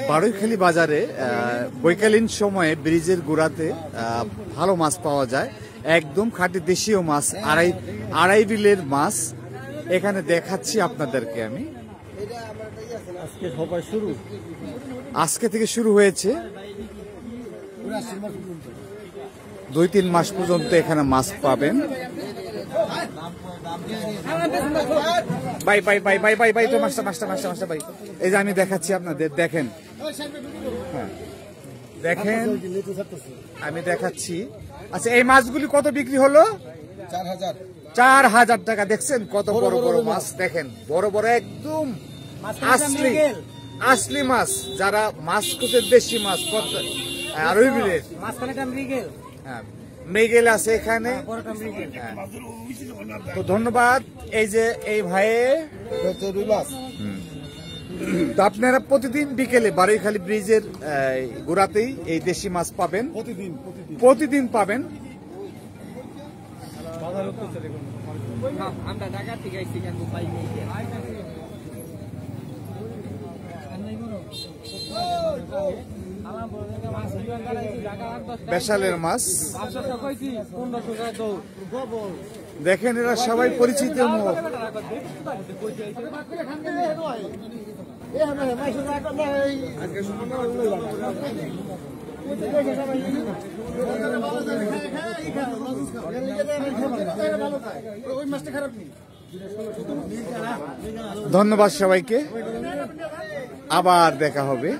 বারৈখালী বাজারে বৈকালীন সময়ে ব্রিজের গোড়াতে ভালো মাছ পাওয়া যায়, একদম খাঁটি দেশীয় মাছ, আড়াই বিলের মাছ এখানে দেখাচ্ছি আপনাদেরকে আমি। আজকে থেকে শুরু হয়েছে, 2-3 মাস পর্যন্ত এখানে মাছ পাবেন। ভাই তো মাছটা ভাই, এই যে আমি দেখাচ্ছি আপনাদের, দেখেন দেখেন আমি দেখাচ্ছি। আচ্ছা, এই মাছগুলি কত বিক্রি হলো? 4,000 টাকা। দেখছেন কত বড় বড় মাছ, দেখেন বড় বড় একদম আসলি মাছ। যারা মাছ খুঁজে দেশি মাছ আড়াই বিলের মৃগেল আছে এখানে। তো ধন্যবাদ। এই যে এই ভাইয়ে, তো আপনারা প্রতিদিন বিকেলে বারৈখালী ব্রিজের গোড়াতেই এই দেশি মাছ পাবেন, প্রতিদিন পাবেন। বেশালের মাছ দেখেন, এরা সবাই পরিচিত মুখ। ধন্যবাদ সবাইকে, আবার দেখা হবে।